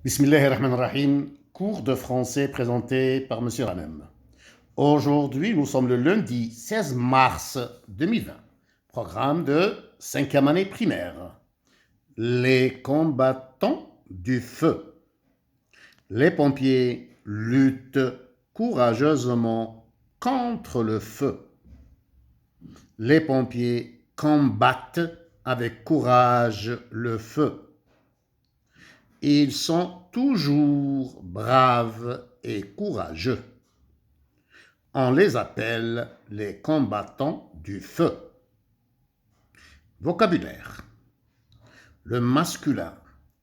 Bismillahirrahmanirrahim, cours de français présenté par Monsieur Hanem. Aujourd'hui, nous sommes le lundi 16 mars 2020, programme de 5e année primaire. Les combattants du feu. Les pompiers luttent courageusement contre le feu. Les pompiers combattent avec courage le feu. Ils sont toujours braves et courageux. On les appelle les combattants du feu. Vocabulaire. Le masculin,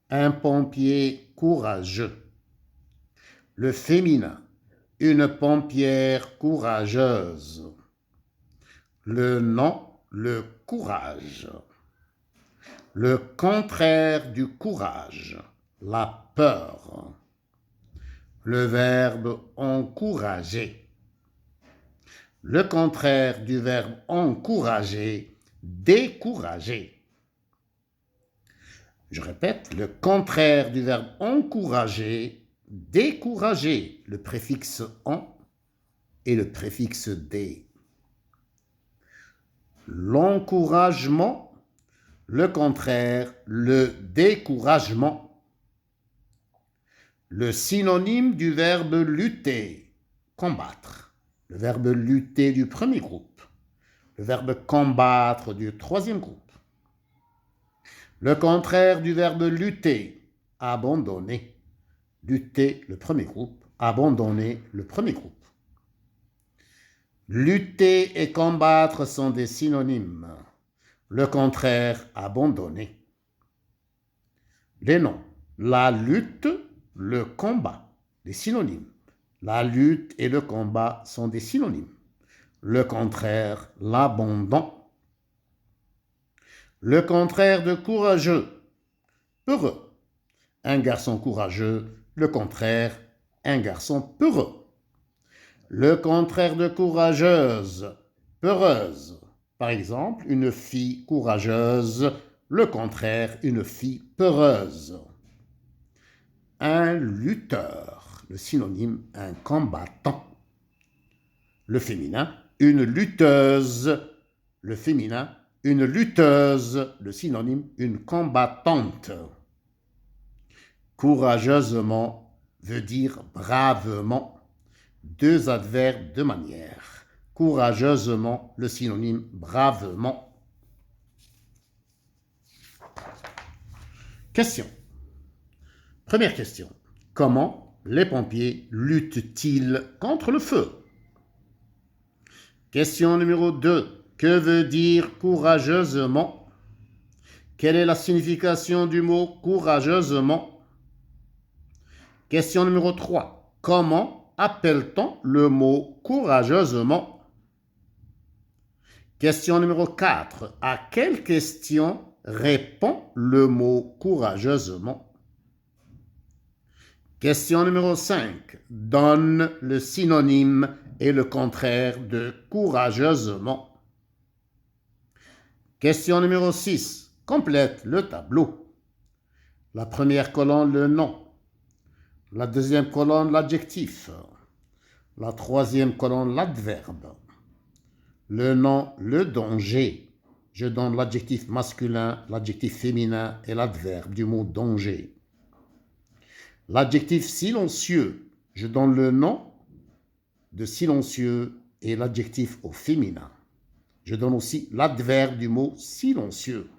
un pompier courageux. Le féminin, une pompière courageuse. Le nom, le courage. Le contraire du courage, la peur. Le verbe encourager. Le contraire du verbe encourager, décourager. Je répète, le contraire du verbe encourager, décourager, le préfixe en et le préfixe des. L'encouragement, le contraire, le découragement. Le synonyme du verbe lutter, combattre. Le verbe lutter du premier groupe. Le verbe combattre du troisième groupe. Le contraire du verbe lutter, abandonner. Lutter, le premier groupe. Abandonner, le premier groupe. Lutter et combattre sont des synonymes. Le contraire, abandonner. Les noms. La lutte, le combat, des synonymes. La lutte et le combat sont des synonymes. Le contraire, l'abandon. Le contraire de courageux, peureux. Un garçon courageux, le contraire, un garçon peureux. Le contraire de courageuse, peureuse. Par exemple, une fille courageuse, le contraire, une fille peureuse. Un lutteur, le synonyme, un combattant. Le féminin, une lutteuse, le féminin, une lutteuse, le synonyme, une combattante. Courageusement veut dire bravement. Deux adverbes de manière. Courageusement, le synonyme bravement. Question. Première question. Comment les pompiers luttent-ils contre le feu? Question numéro 2. Que veut dire courageusement? Quelle est la signification du mot courageusement? Question numéro 3. Comment appelle-t-on le mot courageusement? Question numéro 4. À quelle question répond le mot courageusement? Question numéro 5. Donne le synonyme et le contraire de courageusement. Question numéro 6. Complète le tableau. La première colonne, le nom. La deuxième colonne, l'adjectif. La troisième colonne, l'adverbe. Le nom, le danger. Je donne l'adjectif masculin, l'adjectif féminin et l'adverbe du mot danger. L'adjectif silencieux, je donne le nom de silencieux et l'adjectif au féminin. Je donne aussi l'adverbe du mot silencieux.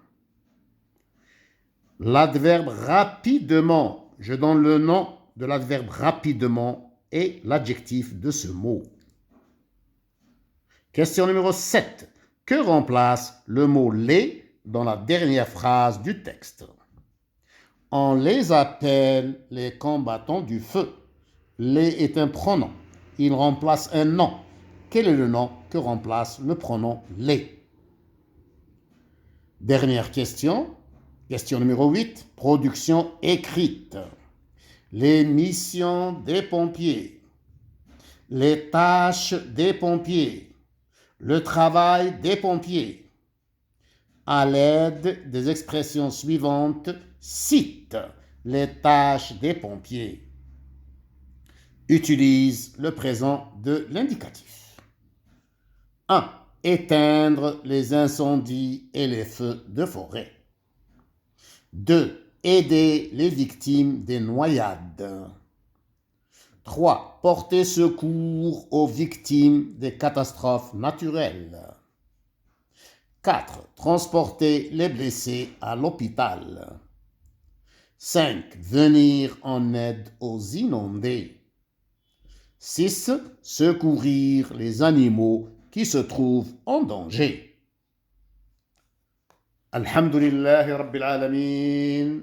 L'adverbe rapidement, je donne le nom de l'adverbe rapidement et l'adjectif de ce mot. Question numéro 7. Que remplace le mot les dans la dernière phrase du texte? On les appelle les combattants du feu. Les est un pronom. Il remplace un nom. Quel est le nom que remplace le pronom les? Dernière question. Question numéro 8. Production écrite. Les missions des pompiers. Les tâches des pompiers. Le travail des pompiers. À l'aide des expressions suivantes, cite les tâches des pompiers. Utilise le présent de l'indicatif. 1. Éteindre les incendies et les feux de forêt. 2. Aider les victimes des noyades. 3. Porter secours aux victimes des catastrophes naturelles. 4. Transporter les blessés à l'hôpital. 5. Venir en aide aux inondés. 6. Secourir les animaux qui se trouvent en danger. Alhamdulillahi Rabbil Alamin.